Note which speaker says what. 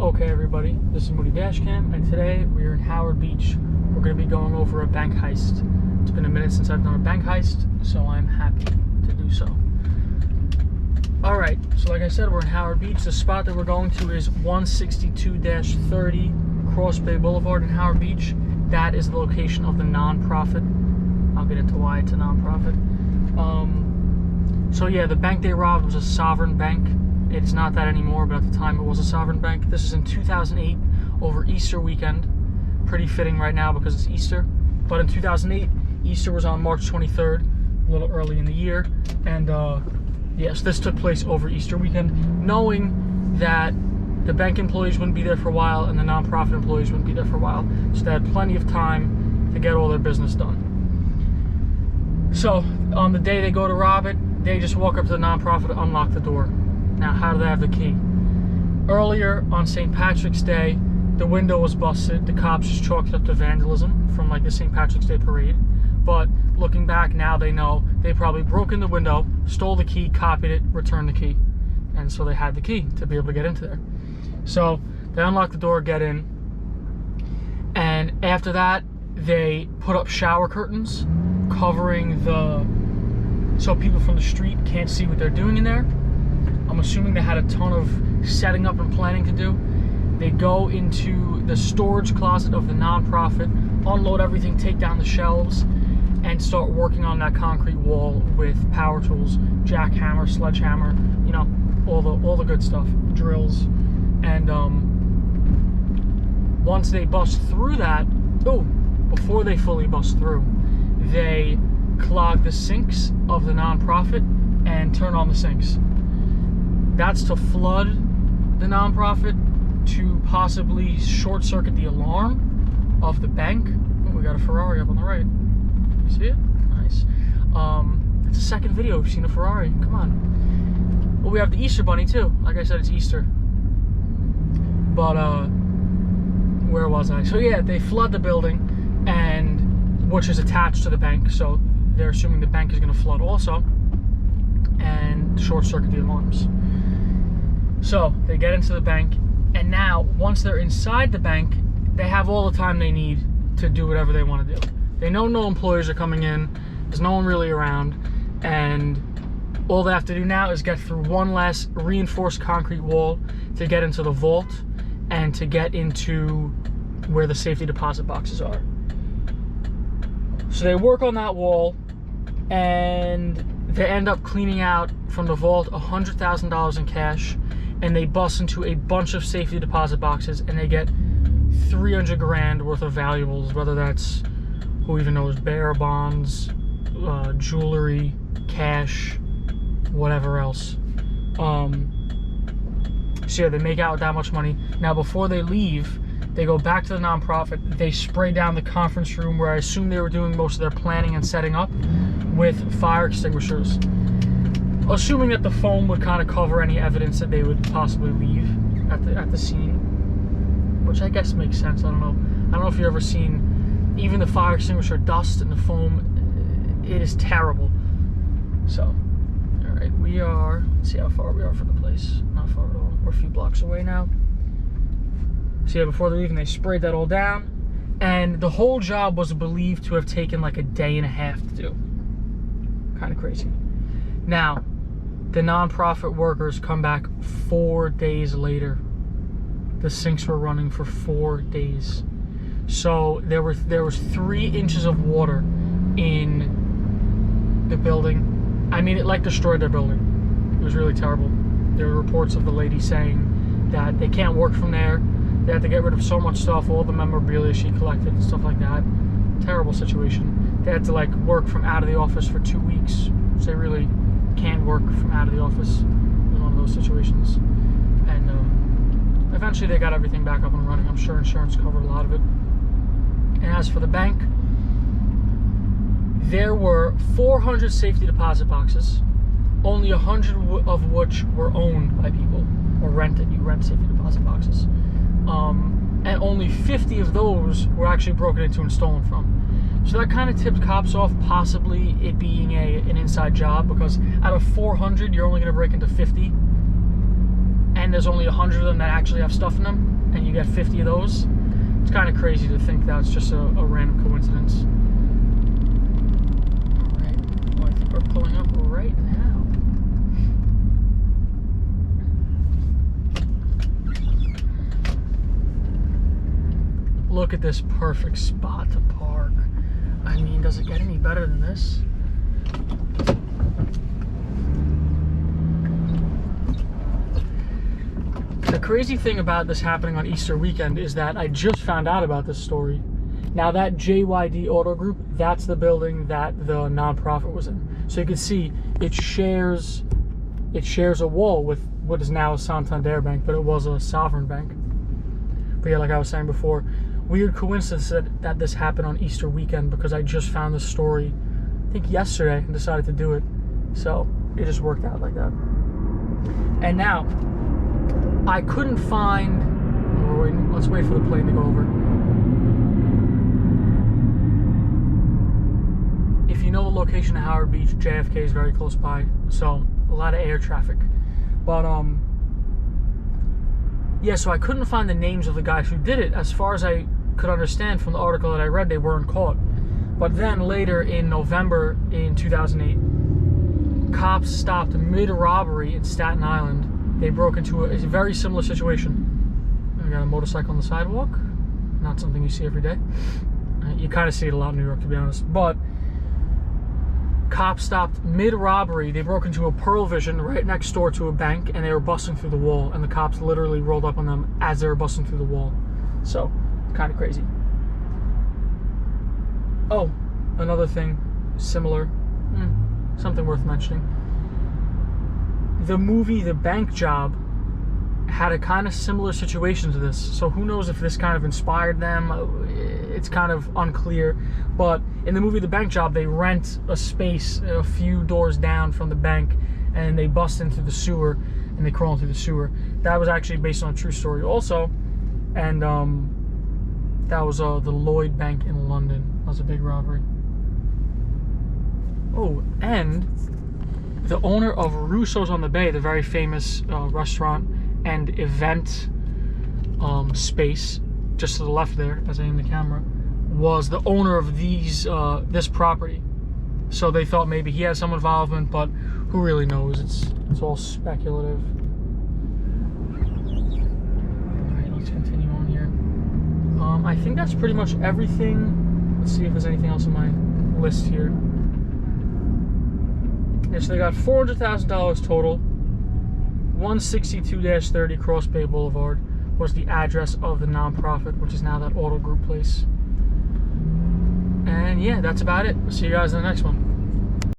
Speaker 1: Okay everybody, this is Mooney Dashcam, and today we are in Howard Beach. We're going to be going over a bank heist. It's been a minute since I've done a bank heist, so I'm happy to do so. Alright, so like I said, we're in Howard Beach. The spot that we're going to is 162-30 Cross Bay Boulevard in Howard Beach. That is the location of the non-profit. I'll get into why it's a non-profit. So yeah, the bank they robbed was a sovereign bank. It's not that anymore, but at the time it was a sovereign bank. This is in 2008, over Easter weekend. Pretty fitting right now because it's Easter. But in 2008, Easter was on March 23rd, a little early in the year. And yes, this took place over Easter weekend, knowing that the bank employees wouldn't be there for a while and the nonprofit employees wouldn't be there for a while. So they had plenty of time to get all their business done. So on the day they go to rob it, they just walk up to the nonprofit and unlock the door. Now, how do they have the key? Earlier on St. Patrick's Day, the window was busted. The cops just chalked it up to vandalism from like the St. Patrick's Day parade. But looking back now, they know they probably broke in the window, stole the key, copied it, returned the key. And so they had the key to be able to get into there. So they unlock the door, get in. And after that, they put up shower curtains covering so people from the street can't see what they're doing in there. I'm assuming they had a ton of setting up and planning to do. They go into the storage closet of the nonprofit, unload everything, take down the shelves, and start working on that concrete wall with power tools, jackhammer, sledgehammer, you know, all the good stuff, drills. And once they bust through that, before they fully bust through, they clog the sinks of the nonprofit and turn on the sinks. That's to flood the nonprofit, to possibly short circuit the alarm of the bank. Oh, we got a Ferrari up on the right. You see it? Nice. It's the second video we've seen a Ferrari. Come on. Well, we have the Easter Bunny too. Like I said, it's Easter. But where was I? So yeah, they flood the building, and which is attached to the bank. So they're assuming the bank is going to flood also, and short circuit the alarms. So they get into the bank, and now once they're inside the bank, they have all the time they need to do whatever they want to do. They know no employees are coming in, there's no one really around, and all they have to do now is get through one last reinforced concrete wall to get into the vault and to get into where the safety deposit boxes are. So they work on that wall, and they end up cleaning out from the vault $100,000 in cash, and they bust into a bunch of safety deposit boxes, and they get 300 grand worth of valuables, whether that's, who even knows, bearer bonds, jewelry, cash, whatever else. So yeah, they make out with that much money. Now before they leave, they go back to the nonprofit. They spray down the conference room where I assume they were doing most of their planning and setting up with fire extinguishers, assuming that the foam would kind of cover any evidence that they would possibly leave at the scene, which I guess makes sense. I don't know if you've ever seen even the fire extinguisher dust and the foam. It is terrible. So, all right, let's see how far we are from the place. Not far at all. We're a few blocks away now. So yeah, before they're leaving, they sprayed that all down, and the whole job was believed to have taken like a day and a half to do. Kind of crazy. Now, the nonprofit workers come back 4 days later. The sinks were running for 4 days. So there was 3 inches of water in the building. I mean, it like destroyed their building. It was really terrible. There were reports of the lady saying that they can't work from there. They had to get rid of so much stuff, all the memorabilia she collected and stuff like that. Terrible situation. They had to like work from out of the office for 2 weeks. So they really can't work from out of the office in one of those situations. And eventually they got everything back up and running. I'm sure insurance covered a lot of it. And as for the bank, there were 400 safety deposit boxes, only 100 of which were owned by people or rented. You rent safety deposit boxes. And only 50 of those were actually broken into and stolen from. So that kind of tipped cops off possibly it being an inside job, because out of 400, you're only going to break into 50. And and there's only 100 of them that actually have stuff in them, and you get 50 of those. It's kind of crazy to think that's just a random coincidence. Alright, well, I think we're pulling up right now. Look at this perfect spot to park. I mean, does it get any better than this? The crazy thing about this happening on Easter weekend is that I just found out about this story. Now that JYD Auto Group, that's the building that the nonprofit was in. So you can see it shares a wall with what is now a Santander Bank, but it was a sovereign bank. But yeah, like I was saying before, weird coincidence that this happened on Easter weekend, because I just found this story, I think yesterday, and decided to do it. So it just worked out like that. And now, I couldn't find, let's wait for the plane to go over. If you know the location of Howard Beach, JFK is very close by, so a lot of air traffic. But yeah, so I couldn't find the names of the guys who did it. As far as I could understand from the article that I read, they weren't caught. But then later in November in 2008, cops stopped mid-robbery in Staten Island. They broke into a very similar situation. We got a motorcycle on the sidewalk. Not something you see every day. You kind of see it a lot in New York, to be honest. But cops stopped mid-robbery. They broke into a Pearl Vision right next door to a bank, and they were busting through the wall. And the cops literally rolled up on them as they were busting through the wall. So, kind of crazy. Oh, another thing similar. Something worth mentioning. The movie The Bank Job had a kind of similar situation to this, so who knows if this kind of inspired them. It's kind of unclear, but in the movie The Bank Job, they rent a space a few doors down from the bank, and they bust into the sewer, and they crawl into the sewer. That was actually based on a true story also, and that was the Lloyd Bank in London. That was a big robbery. Oh, and the owner of Russo's on the Bay, the very famous restaurant and event space, just to the left there, as I aim the camera, was the owner of this property. So they thought maybe he had some involvement, but who really knows? It's all speculative. Alright, let's continue on here. I think that's pretty much everything. Let's see if there's anything else on my list here. Yeah, so they got $400,000 total. 162-30 Cross Bay Boulevard was the address of the nonprofit, which is now that auto group place. And yeah, that's about it. See you guys in the next one.